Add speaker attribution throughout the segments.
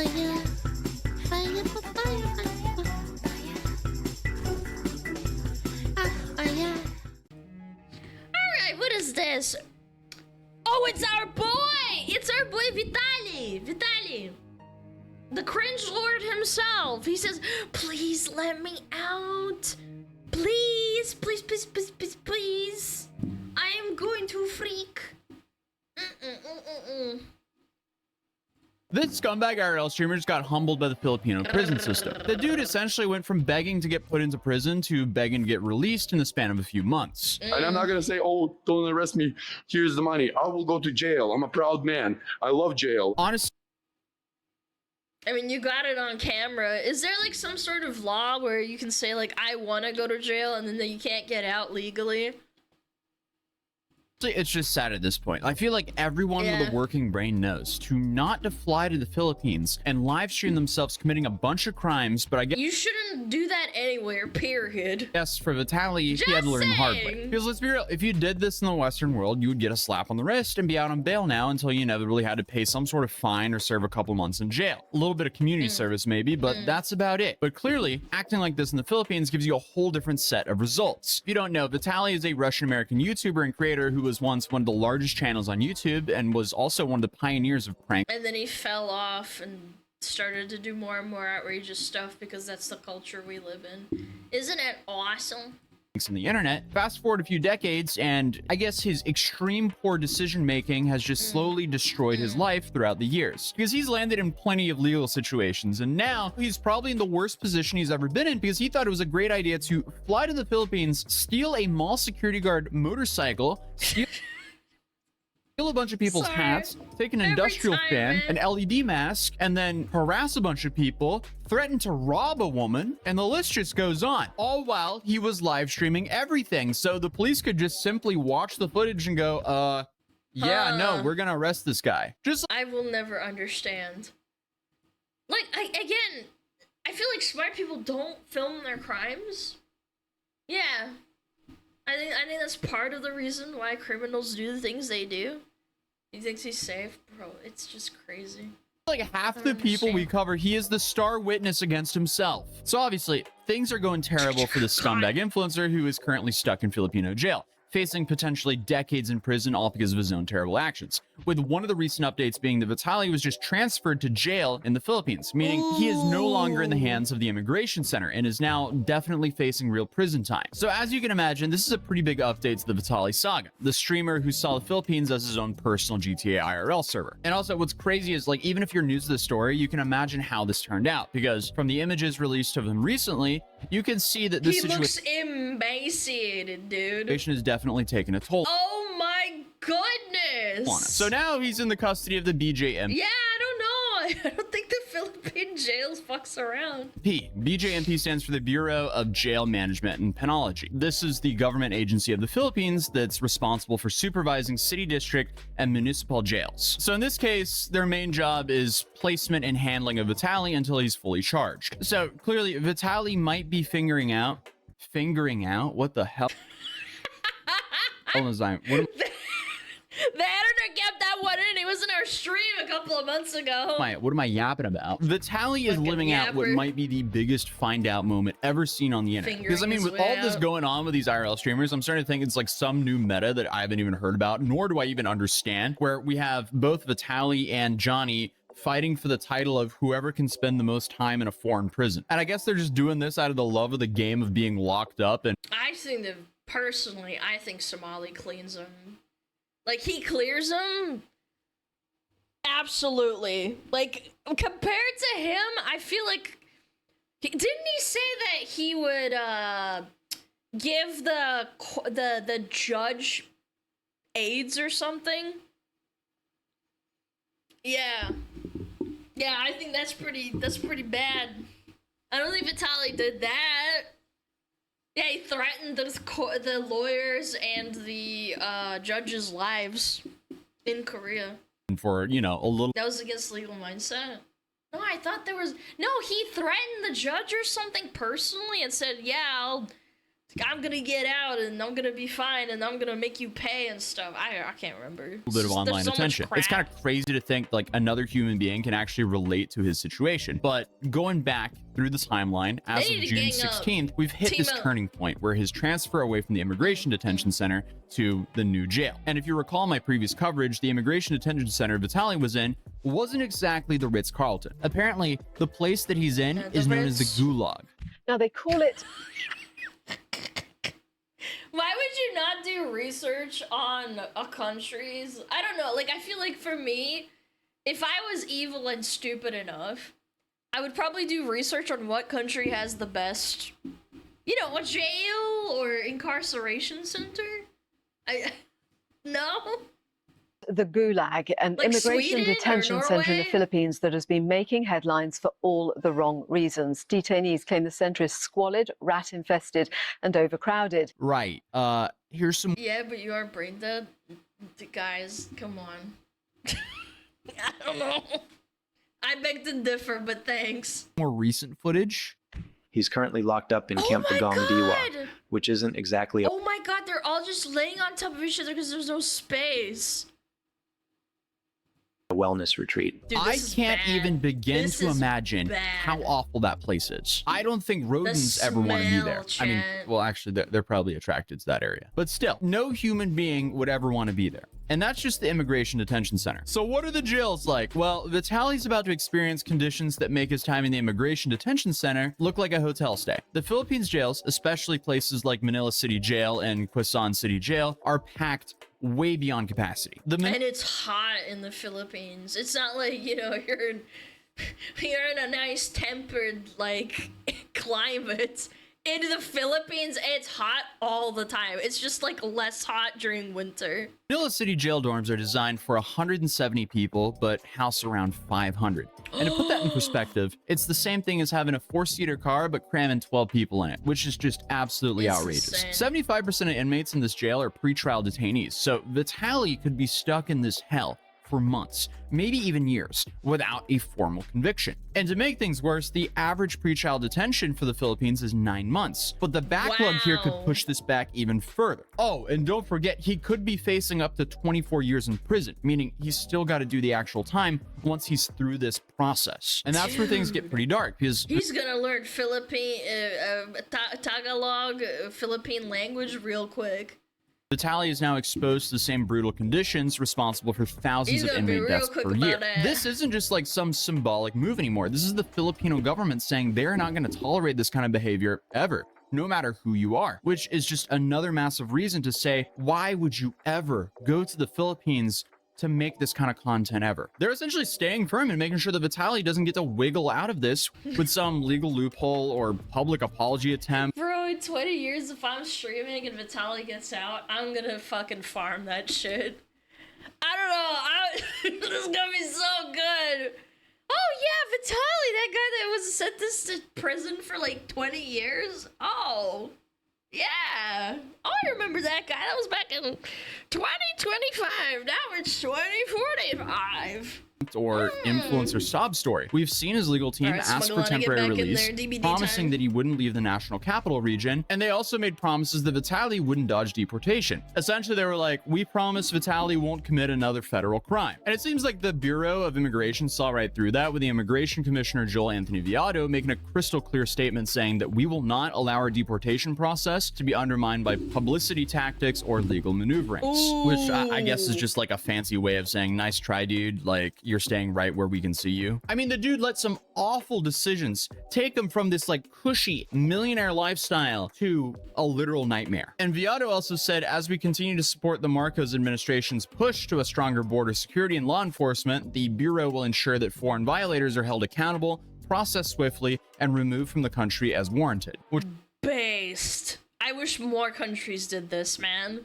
Speaker 1: Alright, what is this? Oh, it's our boy! It's our boy Vitaly! Vitaly! The cringe lord himself. He says, please let me out. Please, please, please, please, please, please. I am going to freak.
Speaker 2: This scumbag IRL streamer just got humbled by the Filipino prison system. The dude essentially went from begging to get put into prison to begging to get released in the span of a few months.
Speaker 3: And I'm not gonna say, oh, don't arrest me, here's the money. I will go to jail. I'm a proud man. I love jail.
Speaker 2: Honestly,
Speaker 1: I mean, you got it on camera. Is there like some sort of law where you can say like, I want to go to jail and then you can't get out legally?
Speaker 2: it's just sad at this point. I feel like everyone with a working brain knows to not to fly to the Philippines and live stream themselves committing a bunch of crimes, but I guess
Speaker 1: you shouldn't do that anywhere, period.
Speaker 2: Yes, for Vitaly, he had to learn the hard way. Because let's be real, if you did this in the Western world, you would get a slap on the wrist and be out on bail now until you inevitably had to pay some sort of fine or serve a couple months in jail. A little bit of community service maybe, but that's about it. But clearly, acting like this in the Philippines gives you a whole different set of results. If you don't know, Vitaly is a Russian-American YouTuber and creator who was once one of the largest channels on YouTube and was also one of the pioneers of prank.
Speaker 1: And then he fell off and started to do more and more outrageous stuff because that's the culture we live in. Isn't it awesome?
Speaker 2: In the internet. Fast forward a few decades, and I guess his extreme poor decision making has just slowly destroyed his life throughout the years. Because he's landed in plenty of legal situations, and now he's probably in the worst position he's ever been in because he thought it was a great idea to fly to the Philippines, steal a mall security guard motorcycle, steal a bunch of people's hats, take an industrial fan, an LED mask, and then harass a bunch of people, threaten to rob a woman, and the list just goes on. All while he was live streaming everything, so the police could just simply watch the footage and go, yeah, no, we're gonna arrest this guy. Just
Speaker 1: I will never understand. Like, again, I feel like smart people don't film their crimes. Yeah. I think that's part of the reason why criminals do the things they do. He thinks he's safe? Bro, it's just crazy.
Speaker 2: like half the people we cover, he is the star witness against himself. So obviously, things are going terrible for the scumbag influencer who is currently stuck in Filipino jail, facing potentially decades in prison all because of his own terrible actions. With one of the recent updates being that Vitaly was just transferred to jail in the Philippines, meaning he is no longer in the hands of the immigration center and is now definitely facing real prison time. So as you can imagine, this is a pretty big update to the Vitaly saga, the streamer who saw the Philippines as his own personal GTA IRL server. And also what's crazy is, like, even if you're new to the story, you can imagine how this turned out, because from the images released of him recently, you can see that this
Speaker 1: situation looks emaciated, dude.
Speaker 2: Is definitely taken a toll.
Speaker 1: Oh my goodness!
Speaker 2: So now he's in the custody of the BJMP.
Speaker 1: Yeah, I don't know. I don't think the Philippine jails fucks around.
Speaker 2: BJMP stands for the Bureau of Jail Management and Penology. This is the government agency of the Philippines that's responsible for supervising city district and municipal jails. So in this case, their main job is placement and handling of Vitaly until he's fully charged. So clearly, Vitaly might be figuring out what the hell.
Speaker 1: The editor kept that one in. He was in our stream a couple of months ago.
Speaker 2: What am I yapping about? Vitaly is living out what might be the biggest find out moment ever seen on the internet. Because I mean, with all this going on with these IRL streamers, I'm starting to think it's like some new meta that I haven't even heard about, nor do I even understand, where we have both Vitaly and Johnny fighting for the title of whoever can spend the most time in a foreign prison. And I guess they're just doing this out of the love of the game of being locked up. And
Speaker 1: I think that personally, I think Somali cleans him. Like, he clears them. Absolutely. Like, compared to him, I feel like didn't he say that he would give the judge AIDS or something? Yeah. Yeah, I think that's pretty bad. I don't think Vitaly did that. Yeah, he threatened the lawyers and the judges' lives in Korea.
Speaker 2: For, you know, a little...
Speaker 1: That was against legal mindset. No, I thought there was... No, he threatened the judge or something personally and said, yeah, I'll Like, I'm gonna get out and I'm gonna be fine and I'm gonna make you pay and stuff. I can't remember.
Speaker 2: A little bit of online attention. It's kind of crazy to think like another human being can actually relate to his situation. But going back through the timeline, as of June 16th, we've hit this turning point where his transfer away from the immigration detention center to the new jail. And if you recall my previous coverage, the immigration detention center Vitaly was in wasn't exactly the Ritz-Carlton. Apparently, the place that he's in is known as the Gulag.
Speaker 4: Now they call it...
Speaker 1: Why would you not do research on a country's? I don't know. Like, I feel like for me, if I was evil and stupid enough, I would probably do research on what country has the best, you know, a jail or incarceration center. No.
Speaker 4: The Gulag, an
Speaker 1: Like
Speaker 4: immigration
Speaker 1: Sweden
Speaker 4: detention center in the Philippines that has been making headlines for all the wrong reasons. Detainees claim the center is squalid, rat-infested, and overcrowded.
Speaker 2: Right. Here's some...
Speaker 1: Yeah, but you are brain dead. Guys, come on. I don't know. I beg to differ, but thanks.
Speaker 2: more recent footage.
Speaker 5: He's currently locked up in Camp Bagong Diwa, which isn't exactly
Speaker 1: Oh my god, they're all just laying on top of each other because there's no space.
Speaker 5: a wellness retreat.
Speaker 1: Dude,
Speaker 2: I
Speaker 1: this is
Speaker 2: can't
Speaker 1: bad.
Speaker 2: even begin
Speaker 1: This
Speaker 2: to
Speaker 1: is
Speaker 2: imagine
Speaker 1: bad.
Speaker 2: how awful that place is. I don't think rodents ever want to be there.
Speaker 1: smell,
Speaker 2: I mean,
Speaker 1: chat.
Speaker 2: well, actually, they're probably attracted to that area. But still, no human being would ever want to be there. And that's just the immigration detention center. So what are the jails like? Well, Vitaly's about to experience conditions that make his time in the immigration detention center look like a hotel stay. The Philippines jails, especially places like Manila City Jail and Quezon City Jail, are packed way beyond capacity.
Speaker 1: And it's hot in the Philippines. It's not like, you know, you're in a nice tempered, like, climate. In the Philippines, it's hot all the time. It's just, like, less hot during winter.
Speaker 2: Manila City jail dorms are designed for 170 people, but house around 500. And to put that in perspective, it's the same thing as having a 4-seater car, but cramming 12 people in it, which is just absolutely
Speaker 1: It's
Speaker 2: outrageous.
Speaker 1: insane.
Speaker 2: 75% of inmates in this jail are pretrial detainees, so Vitaly could be stuck in this hell for months, maybe even years, without a formal conviction. And to make things worse, the average pretrial detention for the Philippines is 9 months. But the backlog here could
Speaker 1: Wow.
Speaker 2: push this back even further. Oh, and don't forget, he could be facing up to 24 years in prison, meaning he's still got to do the actual time once he's through this process. And that's where things get pretty dark, because
Speaker 1: He's gonna learn Tagalog, Philippine language real quick.
Speaker 2: Vitaly is now exposed to the same brutal conditions responsible for thousands
Speaker 1: He's
Speaker 2: of
Speaker 1: gonna be
Speaker 2: inmate
Speaker 1: real
Speaker 2: deaths
Speaker 1: quick
Speaker 2: per year.
Speaker 1: about that.
Speaker 2: This isn't just like some symbolic move anymore. This is the Filipino government saying they're not going to tolerate this kind of behavior ever, no matter who you are, which is just another massive reason to say, why would you ever go to the Philippines to make this kind of content ever? They're essentially staying firm and making sure that Vitaly doesn't get to wiggle out of this with some legal loophole or public apology attempt.
Speaker 1: Bro, in 20 years, if I'm streaming and Vitaly gets out, I'm gonna fucking farm that shit. I don't know. This is gonna be so good. Oh yeah, Vitaly, that guy that was sentenced to prison for like 20 years. Oh, yeah. Oh, I remember that guy. That was back in 2025. Now it's 2045.
Speaker 2: Or influencer sob story. We've seen his legal team
Speaker 1: Alright,
Speaker 2: ask for
Speaker 1: SmugAlana, get
Speaker 2: temporary
Speaker 1: back in
Speaker 2: release,
Speaker 1: there, DBD
Speaker 2: promising
Speaker 1: time.
Speaker 2: that he wouldn't leave the national capital region, and they also made promises that Vitaly wouldn't dodge deportation. Essentially, they were like, we promise Vitaly won't commit another federal crime. And it seems like the Bureau of Immigration saw right through that, with the Immigration Commissioner Joel Anthony Viado making a crystal clear statement saying that we will not allow our deportation process to be undermined by publicity tactics or legal maneuverings, which I guess is just like a fancy way of saying, nice try, dude. Like, you're staying right where we can see you. I mean, the dude let some awful decisions take him from this like cushy millionaire lifestyle to a literal nightmare. And Viado also said, as we continue to support the Marcos administration's push to a stronger border security and law enforcement, the Bureau will ensure that foreign violators are held accountable, processed swiftly, and removed from the country as warranted. Which
Speaker 1: Based. I wish more countries did this, man.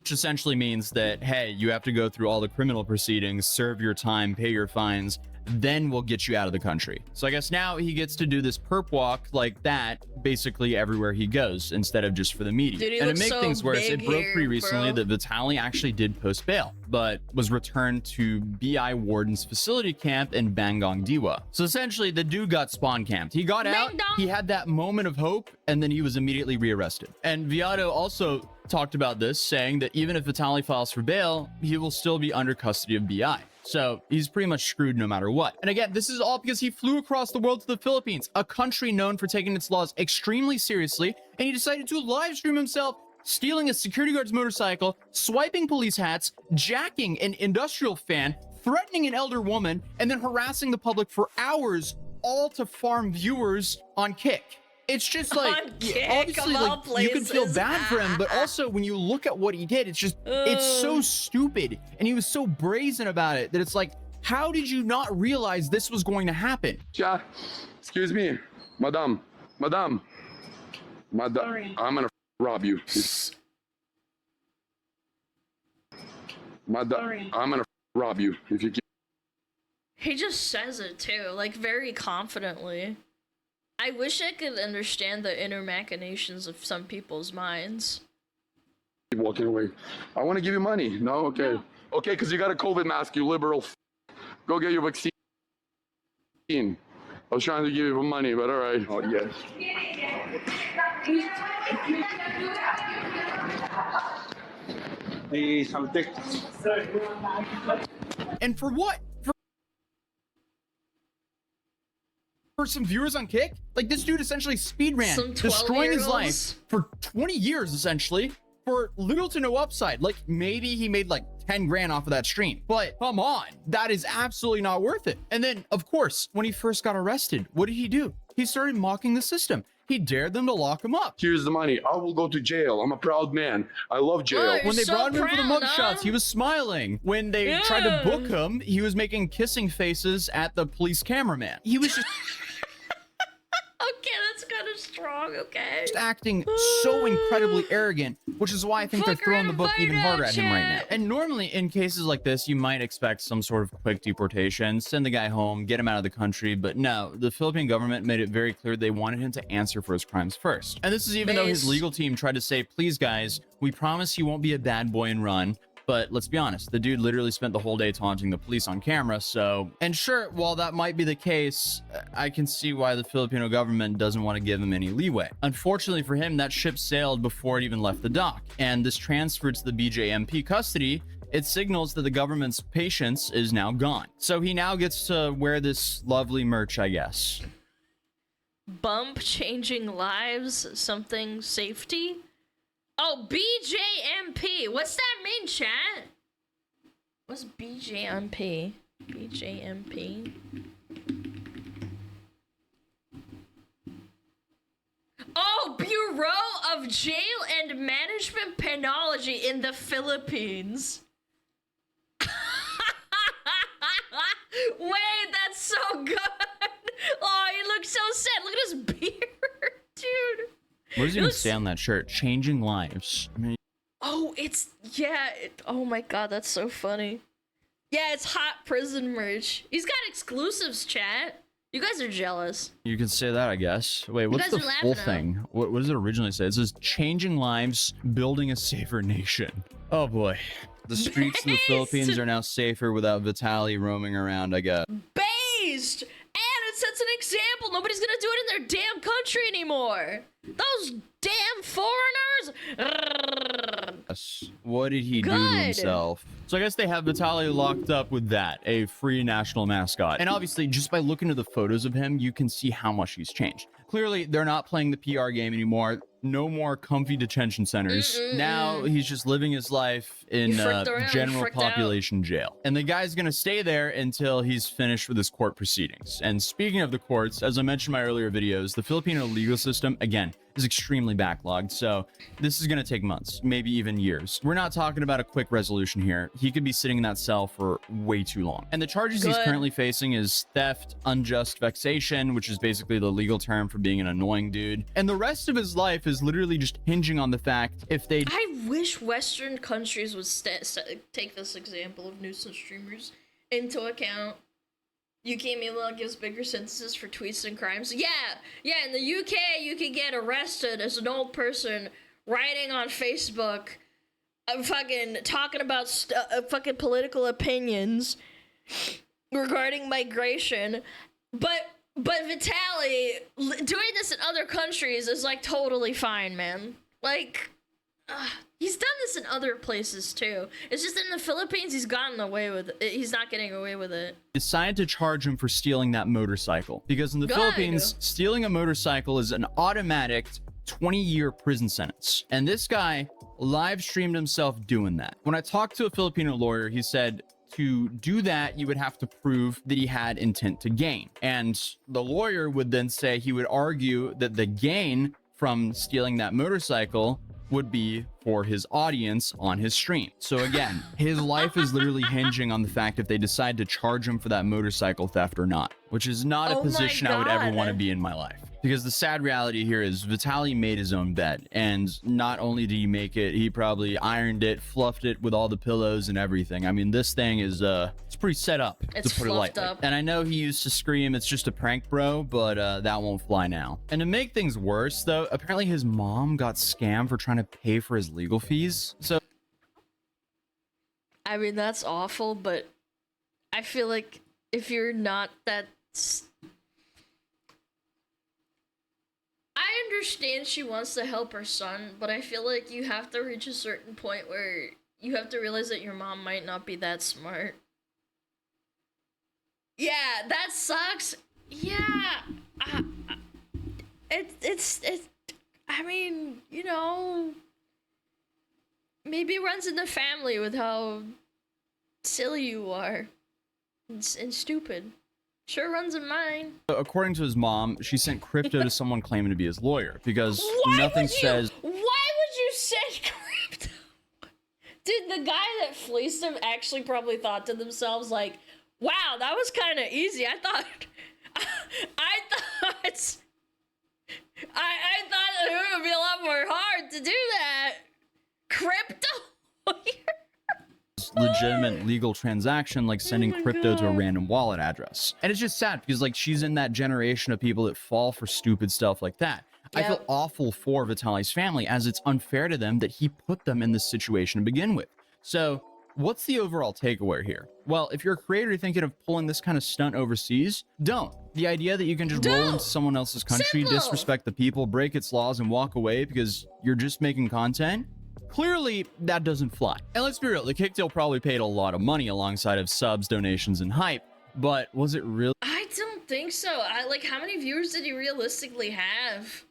Speaker 2: essentially means that, hey, you have to go through all the criminal proceedings, serve your time, pay your fines, then we'll get you out of the country. So I guess now he gets to do this perp walk like that basically everywhere he goes instead of just for the media.
Speaker 1: Dude,
Speaker 2: and to make
Speaker 1: so
Speaker 2: things worse, it broke
Speaker 1: here,
Speaker 2: pretty recently
Speaker 1: bro.
Speaker 2: that Vitaly actually did post bail, but was returned to BI Warden's facility camp in Bangong Diwa. So essentially the dude got spawn camped. He got out,
Speaker 1: Ding-dong.
Speaker 2: he had that moment of hope, and then he was immediately rearrested. And Viado also talked about this, saying that even if Vitaly files for bail, he will still be under custody of BI. So he's pretty much screwed no matter what. And again, this is all because he flew across the world to the Philippines, a country known for taking its laws extremely seriously, and he decided to live stream himself stealing a security guard's motorcycle, swiping police hats, jacking an industrial fan, threatening an elder woman, and then harassing the public for hours, all to farm viewers on Kick. It's just like,
Speaker 1: On Kick,
Speaker 2: obviously,
Speaker 1: of all
Speaker 2: like, you can feel
Speaker 1: places.
Speaker 2: bad for him, but also when you look at what he did, it's just, it's so stupid. And he was so brazen about it that it's like, how did you not realize this was going to happen?
Speaker 3: Yeah, excuse me, madam, I'm gonna rob you. I'm gonna rob you if you keep
Speaker 1: He just says it too, like very confidently. I wish I could understand the inner machinations of some people's minds.
Speaker 3: walking away. I want to give you money. No, okay. Okay, because you got a COVID mask, you liberal. Go get your vaccine. I was trying to give you money, but all right. Oh, yes.
Speaker 2: And for what? For some viewers on Kick? Like, this dude essentially speed ran,
Speaker 1: Some
Speaker 2: destroying his
Speaker 1: 12-year-olds?
Speaker 2: life for 20 years, essentially, for little to no upside. Like, maybe he made like 10 grand off of that stream. But come on, that is absolutely not worth it. And then, of course, when he first got arrested, what did he do? He started mocking the system. He dared them to lock him up.
Speaker 3: Here's the money. I will go to jail. I'm a proud man. I love jail.
Speaker 1: Right.
Speaker 2: When they
Speaker 1: So
Speaker 2: brought him in for the
Speaker 1: proud,
Speaker 2: mugshots,
Speaker 1: huh?
Speaker 2: he was smiling. When they tried to book him, he was making kissing faces at the police cameraman. He was just
Speaker 1: Okay, that's kind of strong, okay?
Speaker 2: acting so incredibly arrogant, which is why I think they're
Speaker 1: Fucker
Speaker 2: throwing the book even
Speaker 1: invited,
Speaker 2: harder at him right now.
Speaker 1: chat.
Speaker 2: And normally in cases like this, you might expect some sort of quick deportation, send the guy home, get him out of the country, but no, the Philippine government made it very clear they wanted him to answer for his crimes first. And this is even though his
Speaker 1: Based-
Speaker 2: legal team tried to say, please guys, we promise he won't be a bad boy and run. But let's be honest, the dude literally spent the whole day taunting the police on camera, so... And sure, while that might be the case, I can see why the Filipino government doesn't want to give him any leeway. Unfortunately for him, that ship sailed before it even left the dock, and this transfer to the BJMP custody, it signals that the government's patience is now gone. So he now gets to wear this lovely merch, I guess.
Speaker 1: Bump changing lives, something safety? Oh, BJMP. What's that mean, chat? What's BJMP? BJMP. Oh, Bureau of Jail and Management Penology in the Philippines. Wait, that's so good. Oh, he looks so sad. Look at his beard, dude.
Speaker 2: What does it even
Speaker 1: looks-
Speaker 2: say on that shirt? Changing lives. I mean,
Speaker 1: Oh, it's yeah. Oh my god, that's so funny. Yeah, it's hot prison merch. He's got exclusives, chat. You guys are jealous.
Speaker 2: you could say that, I guess. Wait, what's
Speaker 1: guys
Speaker 2: the
Speaker 1: are laughing
Speaker 2: full
Speaker 1: at
Speaker 2: thing? What does it originally say? It says changing lives, building a safer nation. Oh boy. The streets of the
Speaker 1: Based.
Speaker 2: Philippines are now safer without Vitaly roaming around, I guess.
Speaker 1: Based, and it sets an example. Nobody's gonna do it in their damn country anymore. Those damn foreigners.
Speaker 2: What did he do to
Speaker 1: Good.
Speaker 2: himself? So I guess they have Vitaly locked up with that, a free national mascot. And obviously, just by looking at the photos of him, you can see how much he's changed. Clearly, they're not playing the PR game anymore. No more comfy detention centers. Now he's just living his life in
Speaker 1: He fricked around,
Speaker 2: general
Speaker 1: fricked out.
Speaker 2: population jail. And the guy's gonna stay there until he's finished with his court proceedings. And speaking of the courts, as I mentioned in my earlier videos, the Filipino legal system, again, is extremely backlogged. So this is gonna take months, maybe even years. We're not talking about a quick resolution here. He could be sitting in that cell for way too long. And the charges he's
Speaker 1: Good.
Speaker 2: currently facing is theft, unjust vexation, which is basically the legal term for being an annoying dude. And the rest of his life is literally just hinging on the fact if they
Speaker 1: I wish Western countries would take this example of nuisance streamers into account. UK meanwhile gives bigger sentences for tweets and crimes. Yeah, in the UK you can get arrested as an old person writing on Facebook, fucking talking about fucking political opinions regarding migration, but Vitaly doing this in other countries is like totally fine, man. Like, he's done this in other places too. It's just in the Philippines he's gotten away with it. He's not getting away with it.
Speaker 2: Decided to charge him for stealing that motorcycle, because in the Philippines, stealing a motorcycle is an automatic 20-year prison sentence. And this guy live streamed himself doing that. When I talked to a Filipino lawyer, he said to do that, you would have to prove that he had intent to gain. And the lawyer would then say he would argue that the gain from stealing that motorcycle would be for his audience on his stream. So again, his life is literally hinging on the fact if they decide to charge him for that motorcycle theft or not, which is not a position I would ever want to be in my life. Because the sad reality here is Vitaly made his own bed, and not only did he make it, he probably ironed it, fluffed it with all the pillows and everything. I mean, this thing is it's pretty set up, to put it lightly. And I know he used to scream, "It's just a prank, bro," but that won't fly now. And to make things worse, though, apparently his mom got scammed for trying to pay for his legal fees. So
Speaker 1: I mean, that's awful, but I feel like if you're not that... I understand she wants to help her son, but I feel like you have to reach a certain point where you have to realize that your mom might not be that smart. Yeah, that sucks. Yeah. It's I mean, you know, maybe it runs in the family with how silly you are and stupid. Sure runs in mine.
Speaker 2: According to his mom, she sent crypto to someone claiming to be his lawyer because nothing says...
Speaker 1: Why would you send crypto? Dude, the guy that fleeced him actually probably thought to themselves, like, wow, that was kind of easy. I thought it would be a lot more hard to do that. Crypto?
Speaker 2: Legitimate legal transaction, like sending crypto to a random wallet address. And it's just sad because like she's in that generation of people that fall for stupid stuff like that. Yep. I feel awful for Vitaly's family, as it's unfair to them that he put them in this situation to begin with. So what's the overall takeaway here? Well, if you're a creator thinking of pulling this kind of stunt overseas, don't. The idea that you can just roll into someone else's country, disrespect the people, break its laws, and walk away because you're just making content, clearly, that doesn't fly. And let's be real, the kicktail probably paid a lot of money alongside of subs, donations, and hype, but was it really?
Speaker 1: I don't think so. Like, how many viewers did he realistically have?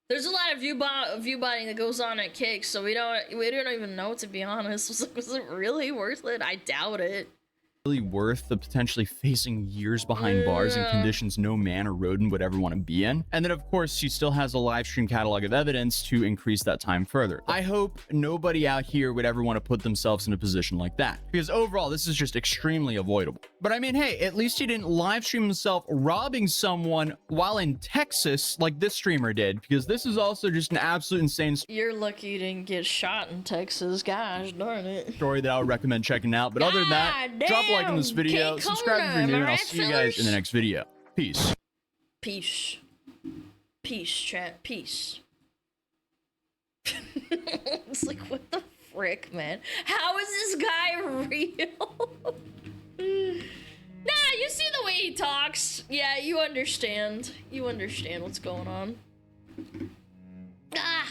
Speaker 1: There's a lot of view botting that goes on at Kick, so we don't even know, to be honest. Was it really worth it? I doubt it.
Speaker 2: Really worth the potentially facing years behind bars in conditions no man or rodent would ever want to be in. And then of course she still has a live stream catalog of evidence to increase that time further. I hope nobody out here would ever want to put themselves in a position like that, because overall this is just extremely avoidable. But I mean, hey, at least he didn't live stream himself robbing someone while in Texas like this streamer did, because this is also just an absolute insane
Speaker 1: You're lucky you didn't get shot in Texas. Gosh darn it.
Speaker 2: Story that I would recommend checking out. But other than that, drop a like on this video, subscribe if you're new, and I'll see you guys in the next video. Peace.
Speaker 1: Peace. Peace, chat. Peace. It's like, what the frick, man? How is this guy real? Nah, you see the way he talks. Yeah, you understand. You understand what's going on. Ah.